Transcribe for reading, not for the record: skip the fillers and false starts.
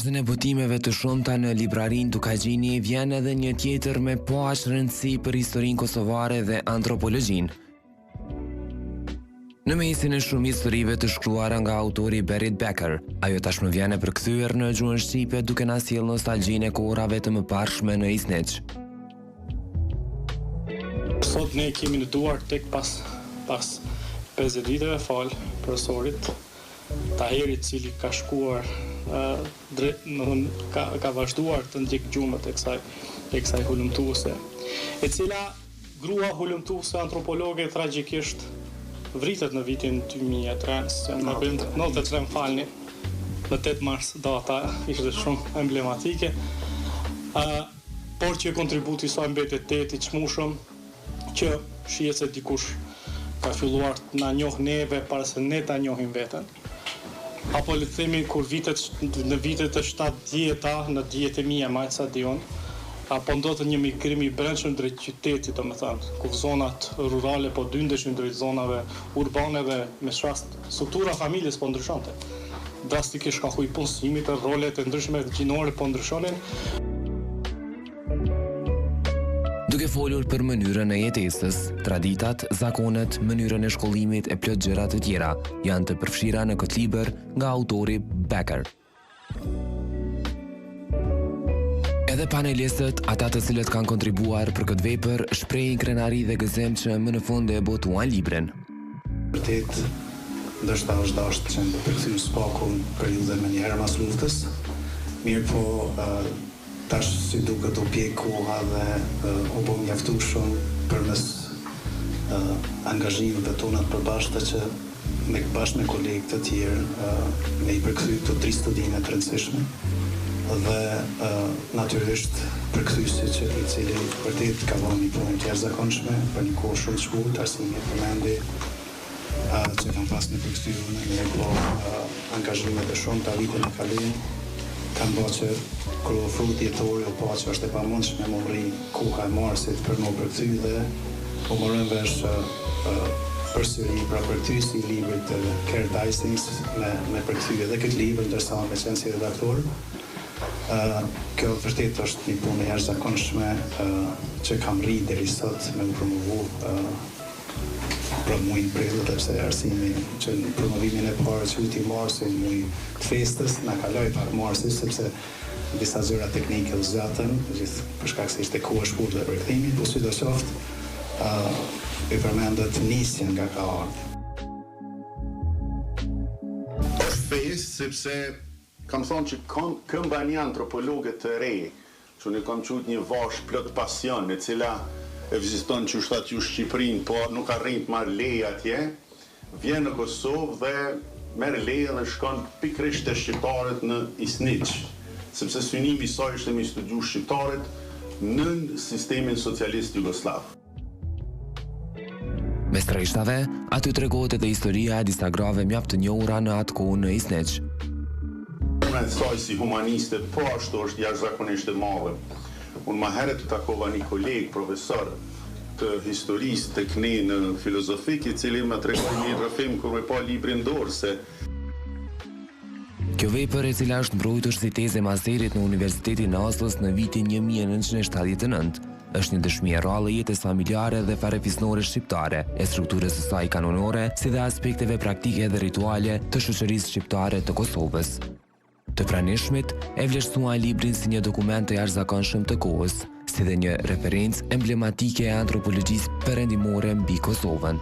vazhdën e botimeve të shumta në librarin Dukagjini vjen edhe një tjetër me po aq rëndësi për historinë kosovare dhe antropologjinë. Në mesin e shumë historive të shkruara nga autori Berit Becker, ajo tashmë vjen e përkthyer në gjuhën shqipe duke na sjellë nostalgjinë e kohërave të mëparshme në Isneç. Sot ne kemi në duar tek pas 50 viteve fal profesorit Taherit, cili ka shkuar ka vazhduar të ndjek gjumat e kësaj hulumtuese, e cila grua hulumtuese antropologe tragjikisht vritet në vitin 2003, në 93 falni, në 8 mars data ishte shumë emblematike, por që kontributi sa mbetet 8 i çmueshëm, që shihet se dikush ka filluar të na njoh neve para se ne ta njohim veten. Apo le të themi kur në vitet e 70-ta, në dijet e mia më sa diun, apo ndodhte një migrim i brendshëm drejt qytetit, domethënë, ku zonat rurale po dyndeshin drejt zonave urbane dhe me rast struktura familjes po ndryshonte. Drastikisht ka huaj punësimit, rolet e ndryshme gjinore po ndryshonin. Duke folur për mënyrën e jetesës, traditat, zakonet, mënyrën e shkollimit e plot gjëra të tjera janë të përfshira në këtë libër nga autori Becker. Edhe panelistët, ata të cilët kanë kontribuar për këtë vepër, shprehin krenari dhe gëzim që më në fund e botuan librin. Vërtet, ndoshta është dashur që të përkthym spakun periudhën më njëherë mas luftës, mirë po tash si duket u pjek koha dhe u bë mjaftueshëm përmes angazhimeve tona të përbashkëta që bashkë me kolegë të tjerë me i përkthy këto 3 studime të rëndësishme dhe natyrisht përkthyesi i cili vërtet ka vënë një punë të jashtëzakonshme për një kohë shumë të shkurtër, arsimi përmendi që kanë pas në përkthyer në angazhime të shumta vitin e kaluar, kanë bërë që kërë fruti jetori o pa që është e pamundshme më rri koha e Marsit për më përkthy dhe u morën vesh përsëri pra përkthyesi i librit të Kerr Dysings me përkthy edhe këtë libër ndërsa me qenë si redaktor. Kjo vërtet është një punë e jashtëzakonshme që kam rri deri sot me u promovu për muajin prill, sepse arsimi që në promovimin e parë që i Marsit, muaj të festës, na kaloi pak Marsi sepse disa zëra teknike u zgjatën, për shkak se ishte kohë e shkurtër për kthimin, po sidoqoftë i përmendet nisjen nga ka ardhur. Është festë sepse kam thonë që këmba një antropologe të re, që unë kam qujt një vash plot pasion, e cila e viziton që shtat ju Shqipërinë, po nuk arrin të marrë leje atje, vjen në Kosovë dhe merr leje dhe shkon pikërisht te shqiptarët në Isniç, sepse synimi i saj ishte me studiu shqiptarët në sistemin socialist jugosllav. Mes treshtave, aty tregohet edhe historia e disa grave mjaft të njohura në atë kohë në Isneç. Përmend saj si humaniste, po ashtu është jashtëzakonisht e madhe. Unë më herët të takova një kolegë, profesor të historisë tek ne në filozofik, i cili më tregoi një rrëfim kur me pa librin dorë se kjo vepër e cila është mbrojtur si tezë e masterit në Universitetin e Oslos në vitin 1979, është një dëshmi e rrallë e jetës familjare dhe farefisnore shqiptare, e strukturës së saj kanonore, si dhe aspekteve praktike dhe rituale të shoqërisë shqiptare të Kosovës. Të pranishmit e vlerësuan librin si një dokument të jashtëzakonshëm të kohës, si dhe një referencë emblematike e antropologjisë perëndimore mbi Kosovën.